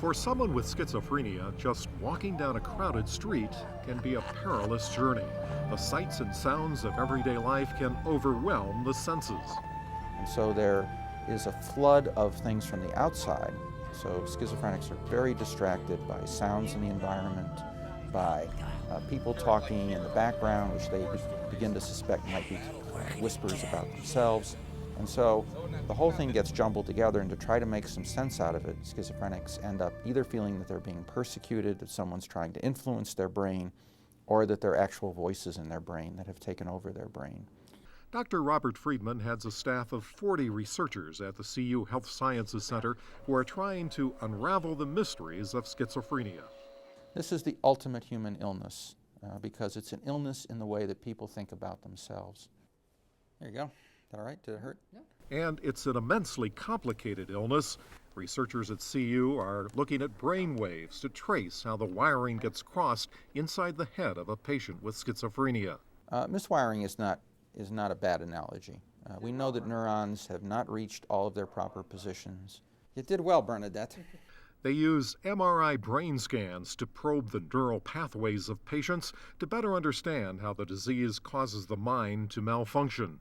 For someone with schizophrenia, just walking down a crowded street can be a perilous journey. The sights and sounds of everyday life can overwhelm the senses. And so there is a flood of things from the outside. So schizophrenics are very distracted by sounds in the environment, by people talking in the background, which they begin to suspect might be whispers about themselves. And so the whole thing gets jumbled together, and to try to make some sense out of it, schizophrenics end up either feeling that they're being persecuted, that someone's trying to influence their brain, or that there are actual voices in their brain that have taken over their brain. Dr. Robert Friedman heads a staff of 40 researchers at the CU Health Sciences Center who are trying to unravel the mysteries of schizophrenia. This is the ultimate human illness because it's an illness in the way that people think about themselves. There you go. Is that all right? Did it hurt? Yeah. And it's an immensely complicated illness. Researchers at CU are looking at brain waves to trace how the wiring gets crossed inside the head of a patient with schizophrenia. Miswiring is not a bad analogy. We know that neurons have not reached all of their proper positions. You did well, Bernadette. They use MRI brain scans to probe the neural pathways of patients to better understand how the disease causes the mind to malfunction.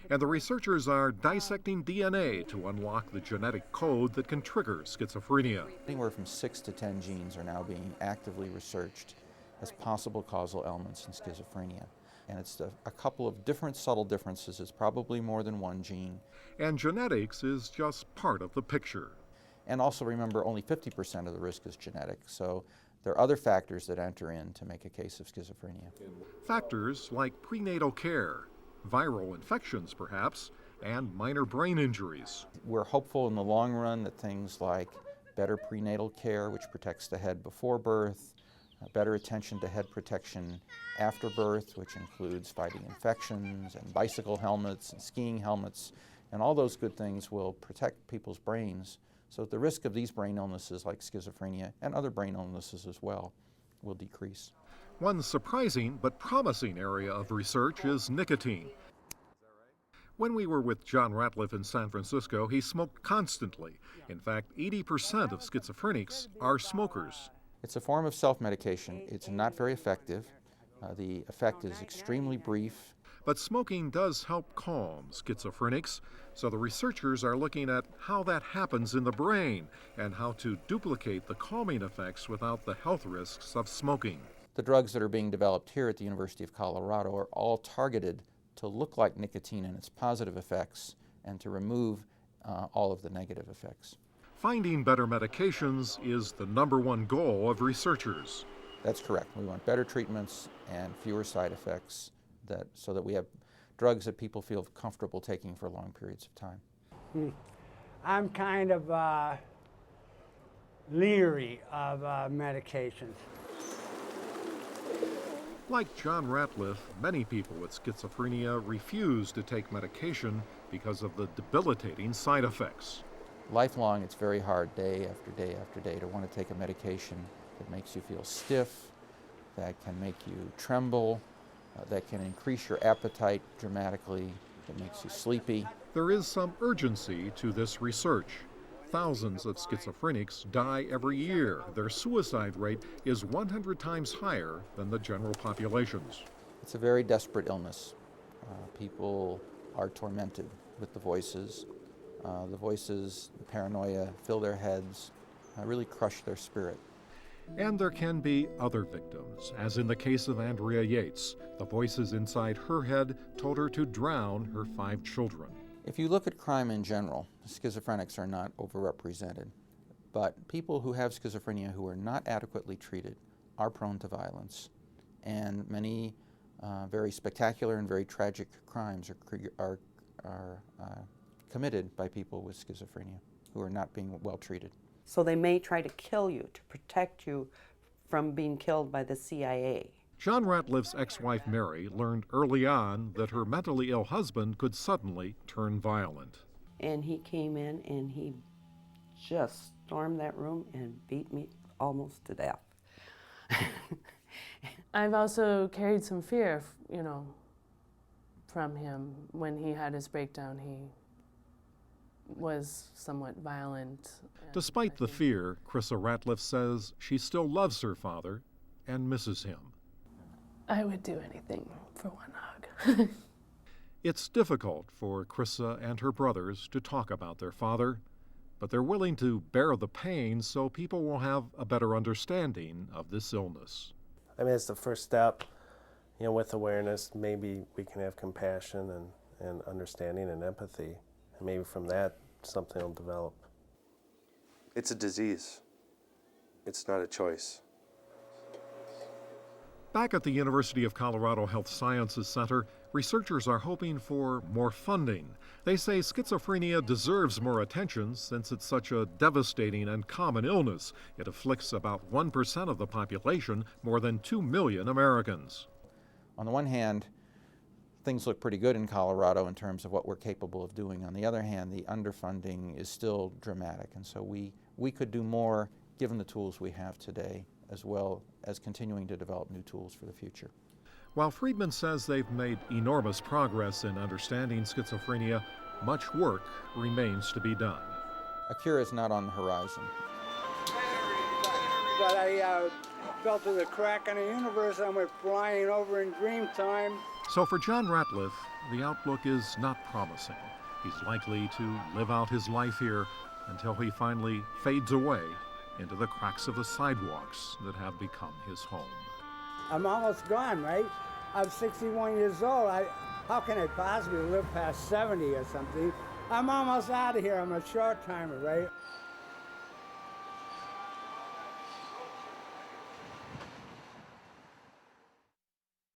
And the researchers are dissecting DNA to unlock the genetic code that can trigger schizophrenia. Anywhere from 6 to 10 genes are now being actively researched as possible causal elements in schizophrenia. And it's a couple of different subtle differences. It's probably more than one gene. And genetics is just part of the picture. And also remember, only 50% of the risk is genetic. So there are other factors that enter in to make a case of schizophrenia. Factors like prenatal care, viral infections perhaps, and minor brain injuries. We're hopeful in the long run that things like better prenatal care, which protects the head before birth, better attention to head protection after birth, which includes fighting infections and bicycle helmets and skiing helmets, and all those good things will protect people's brains so that the risk of these brain illnesses like schizophrenia and other brain illnesses as well will decrease. One surprising but promising area of research is nicotine. When we were with John Ratliff in San Francisco, he smoked constantly. In fact, 80% of schizophrenics are smokers. It's a form of self-medication. It's not very effective. The effect is extremely brief. But smoking does help calm schizophrenics, so the researchers are looking at how that happens in the brain and how to duplicate the calming effects without the health risks of smoking. The drugs that are being developed here at the University of Colorado are all targeted to look like nicotine and its positive effects and to remove all of the negative effects. Finding better medications is the #1 goal of researchers. That's correct. We want better treatments and fewer side effects so that we have drugs that people feel comfortable taking for long periods of time. I'm kind of leery of medications. Like John Ratliff, many people with schizophrenia refuse to take medication because of the debilitating side effects. Lifelong, it's very hard day after day after day to want to take a medication that makes you feel stiff, that can make you tremble, that can increase your appetite dramatically, that makes you sleepy. There is some urgency to this research. Thousands of schizophrenics die every year. Their suicide rate is 100 times higher than the general population's. It's a very desperate illness. People are tormented with the voices. The paranoia, fill their heads, really crush their spirit. And there can be other victims, as in the case of Andrea Yates. The voices inside her head told her to drown her 5 children. If you look at crime in general, schizophrenics are not overrepresented. But people who have schizophrenia who are not adequately treated are prone to violence. And many very spectacular and very tragic crimes are committed by people with schizophrenia who are not being well treated. So they may try to kill you to protect you from being killed by the CIA. John Ratliff's ex-wife Mary learned early on that her mentally ill husband could suddenly turn violent. And he came in and he just stormed that room and beat me almost to death. I've also carried some fear, from him. When he had his breakdown, was somewhat violent. Despite the fear, John Ratliff says she still loves her father and misses him. I would do anything for one hug. It's difficult for Chrissa and her brothers to talk about their father, but they're willing to bear the pain so people will have a better understanding of this illness. I mean, it's the first step. With awareness, maybe we can have compassion and understanding and empathy. And maybe from that, something will develop. It's a disease. It's not a choice. Back at the University of Colorado Health Sciences Center, researchers are hoping for more funding. They say schizophrenia deserves more attention since it's such a devastating and common illness. It afflicts about 1% of the population, more than 2 million Americans. On the one hand, things look pretty good in Colorado in terms of what we're capable of doing. On the other hand, the underfunding is still dramatic, and so we could do more given the tools we have today, as well as continuing to develop new tools for the future. While Friedman says they've made enormous progress in understanding schizophrenia, much work remains to be done. A cure is not on the horizon. But I fell through the crack in the universe and went flying over in dream time. So for John Ratliff, the outlook is not promising. He's likely to live out his life here until he finally fades away into the cracks of the sidewalks that have become his home. I'm almost gone, right? I'm 61 years old. How can I possibly live past 70 or something? I'm almost out of here. I'm a short timer, right?